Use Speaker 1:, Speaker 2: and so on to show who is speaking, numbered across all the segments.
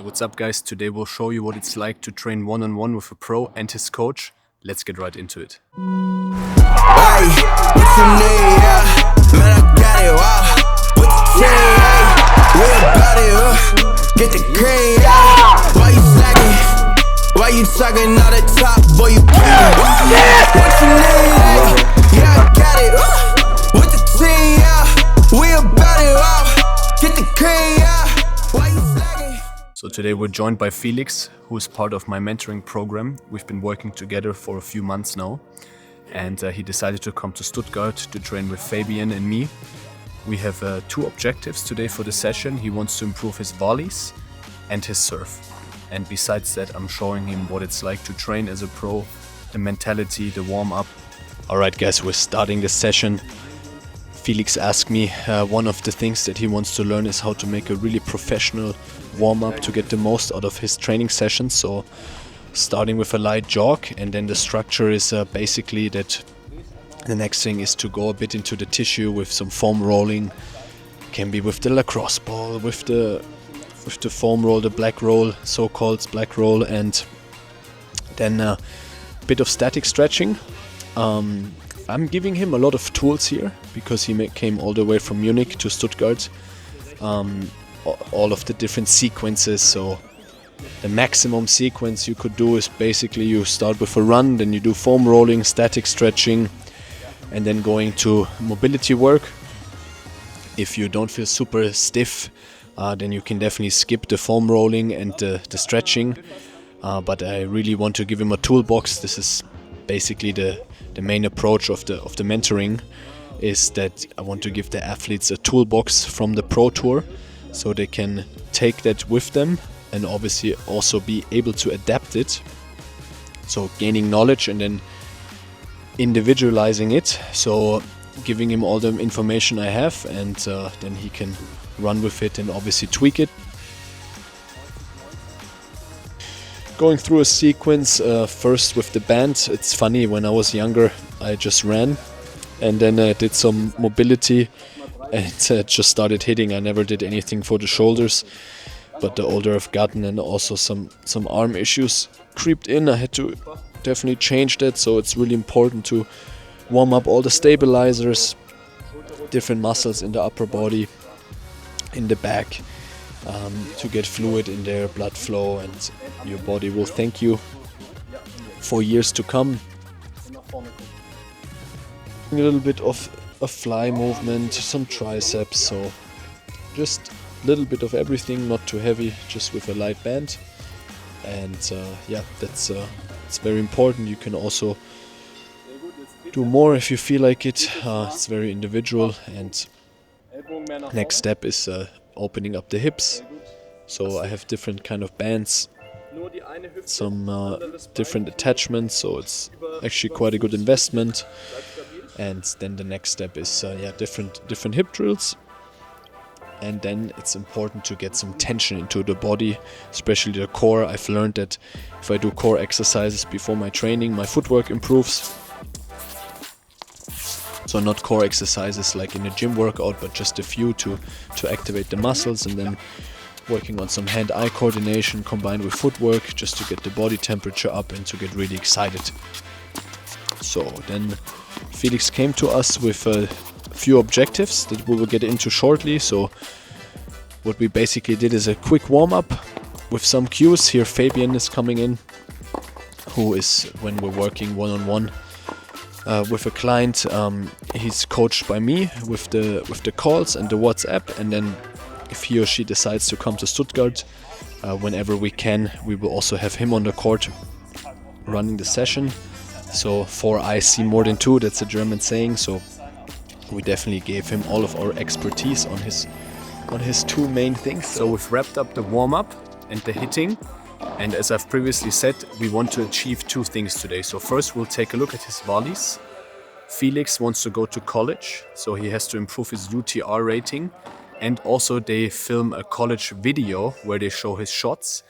Speaker 1: What's up, guys? Today we'll show you what it's like to train one-on-one with a pro and his coach. Let's get right into it.
Speaker 2: Hey, what you need, yeah? Man, I got it, wow. What you say, hey? We about it, get the cream, yeah. Why you slacking? Why you talking all the top, boy, you playing? What you need, hey? Yeah, I got it, with the team, yeah. We about it, wow. Get the cream, yeah. Why you slacking?
Speaker 1: So today we're joined by Felix, who is part of my mentoring program. We've been working together for a few months now. And he decided to come to Stuttgart to train with Fabian and me. We have two objectives today for the session. He wants to improve his volleys and his serve. And besides that, I'm showing him what it's like to train as a pro, the mentality, the warm-up. Alright guys, we're starting the session. Felix asked me, one of the things that he wants to learn is how to make a really professional warm-up to get the most out of his training sessions. So starting with a light jog, and then the structure is basically that the next thing is to go a bit into the tissue with some foam rolling. Can be with the lacrosse ball, with the foam roll, the black roll, so-called black roll, and then a bit of static stretching. I'm giving him a lot of tools here because he came all the way from Munich to Stuttgart. All of the different sequences, so the maximum sequence you could do is basically you start with a run, then you do foam rolling, static stretching, and then going to mobility work. If you don't feel super stiff, then you can definitely skip the foam rolling and the stretching. But I really want to give him a toolbox. This is basically the main approach of the mentoring, is that I want to give the athletes a toolbox from the Pro Tour, so they can take that with them and obviously also be able to adapt it. So gaining knowledge and then individualizing it. So giving him all the information I have, and then he can run with it and obviously tweak it. Going through a sequence, first with the band. It's funny, when I was younger I just ran and then I did some mobility and just started hitting. I never did anything for the shoulders, but the older I've gotten and also some arm issues creeped in, I had to definitely change that. So it's really important to warm up all the stabilizers, different muscles in the upper body, in the back, to get fluid in there, blood flow, and your body will thank you for years to come. A little bit of a fly movement, some triceps, so just a little bit of everything, not too heavy, just with a light band. And yeah, that's it's very important. You can also do more if you feel like it. It's very individual. And next step is opening up the hips. So I have different kind of bands, some different attachments, so it's actually quite a good investment. And then the next step is different hip drills. And then it's important to get some tension into the body, especially the core. I've learned that if I do core exercises before my training, my footwork improves. So not core exercises like in a gym workout, but just a few to activate the muscles, and then working on some hand-eye coordination combined with footwork, just to get the body temperature up and to get really excited. So then Felix came to us with a few objectives that we will get into shortly. So what we basically did is a quick warm-up with some cues. Here Fabian is coming in, who is, when we're working one-on-one with a client, he's coached by me with the calls and the WhatsApp, and then if he or she decides to come to Stuttgart, whenever we can, we will also have him on the court running the session. So 4 eyes see more than 2, that's a German saying. So we definitely gave him all of our expertise on his two main things. So we've wrapped up the warm-up and the hitting. And as I've previously said, we want to achieve two things today. So first we'll take a look at his volleys. Felix wants to go to college, so he has to improve his UTR rating. And also they film a college video where they show his shots.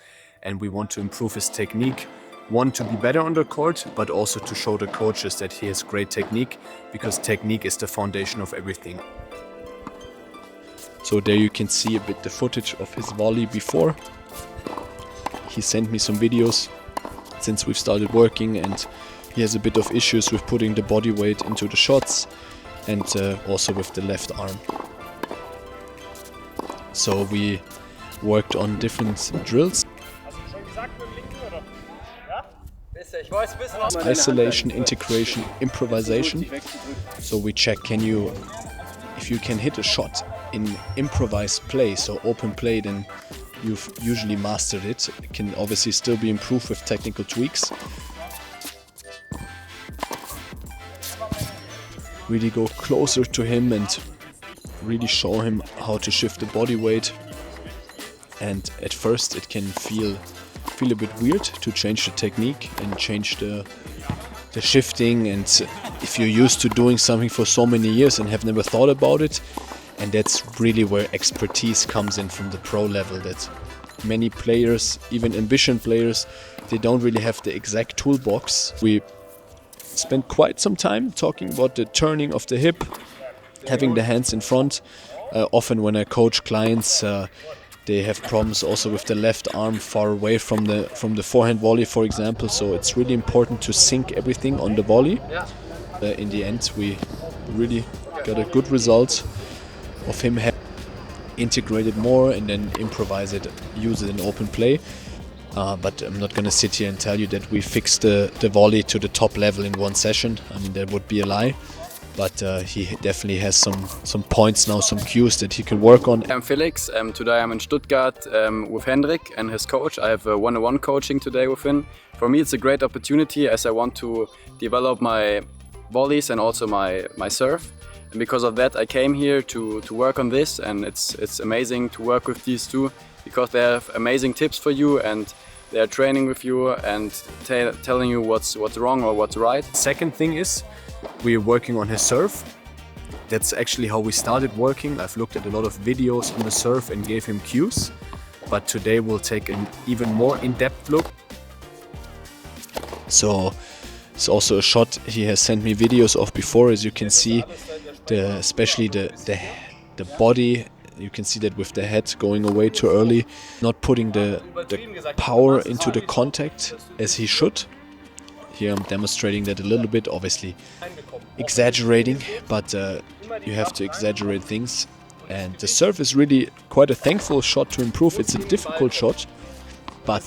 Speaker 1: And we want to improve his technique. One, to be better on the court, but also to show the coaches that he has great technique, because technique is the foundation of everything. So there you can see a bit the footage of his volley before. he sent me some videos since we've started working, and he has a bit of issues with putting the body weight into the shots and also with the left arm. So we worked on different drills. Isolation, integration, improvisation. So we check if you can hit a shot in improvised play, so open play, then you've usually mastered it. It can obviously still be improved with technical tweaks. Really go closer to him and really show him how to shift the body weight. And at first it can feel a bit weird to change the technique and change the shifting, and if you're used to doing something for so many years and have never thought about it. And that's really where expertise comes in from the pro level, that many players, even ambition players, they don't really have the exact toolbox. We spent quite some time talking about the turning of the hip, having the hands in front. Often when I coach clients, they have problems also with the left arm far away from the forehand volley, for example. So it's really important to sync everything on the volley. In the end, we really got a good result of him integrated more and then improvise it, use it in open play. But I'm not going to sit here and tell you that we fixed the volley to the top level in one session. I mean, that would be a lie. But he definitely has some points now, some cues that he can work on.
Speaker 3: I'm Felix. Today I'm in Stuttgart with Hendrik and his coach. I have a one-on-one coaching today with him. For me, it's a great opportunity as I want to develop my volleys and also my serve. And because of that, I came here to work on this, and it's amazing to work with these two because they have amazing tips for you, and they are training with you and telling you what's wrong or what's right.
Speaker 1: Second thing is, we're working on his serve. That's actually how we started working. I've looked at a lot of videos on the serve and gave him cues, but today we'll take an even more in-depth look. So it's also a shot he has sent me videos of before. As you can see, especially the body, you can see that with the head going away too early, not putting the power into the contact as he should. Here I'm demonstrating that a little bit, obviously exaggerating, but you have to exaggerate things. And the serve is really quite a thankful shot to improve. It's a difficult shot, but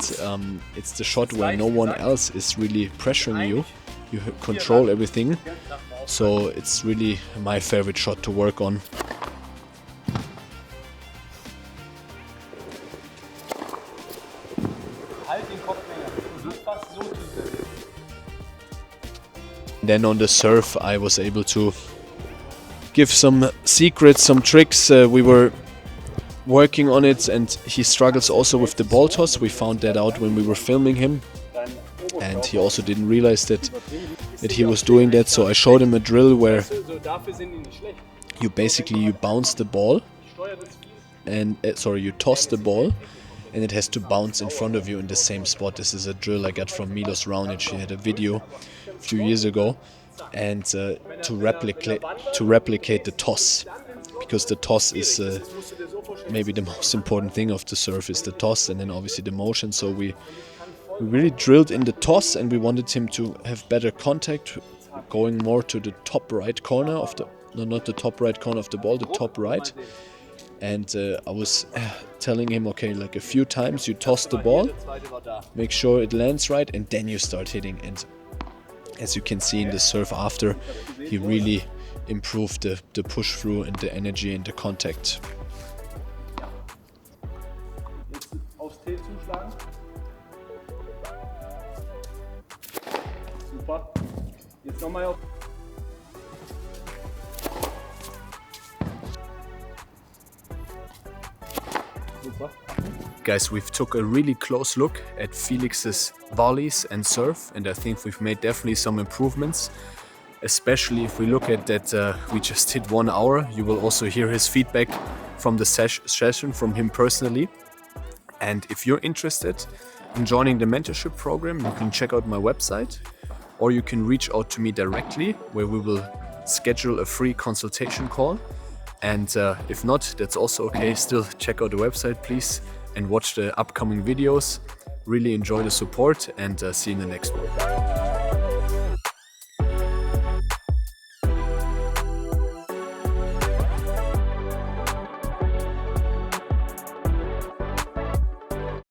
Speaker 1: it's the shot where no one else is really pressuring you. You control everything, so it's really my favorite shot to work on. Then on the serve, I was able to give some secrets, some tricks. We were working on it, and he struggles also with the ball toss. We found that out when we were filming him, and he also didn't realize that he was doing that. So I showed him a drill where you bounce the ball, and you toss the ball, and it has to bounce in front of you in the same spot. This is a drill I got from Milos Raonic. He had a video a few years ago, and to replicate the toss, because the toss is maybe the most important thing of the serve is the toss, and then obviously the motion. So we really drilled in the toss, and we wanted him to have better contact, going more to the top right corner of not the top right corner of the ball, the top right. And I was telling him, okay, like a few times you toss the ball, make sure it lands right, and then you start hitting. And as you can see in the serve after, he really improved the push through and the energy and the contact. Guys, we've took a really close look at Felix's volleys and serve, and I think we've made definitely some improvements, especially if we look at that we just hit 1 hour. You will also hear his feedback from the session from him personally. And if you're interested in joining the mentorship program, you can check out my website, or you can reach out to me directly, where we will schedule a free consultation call. And if not, that's also okay. Still check out the website, please, and watch the upcoming videos. Really enjoy the support and see you in the next one.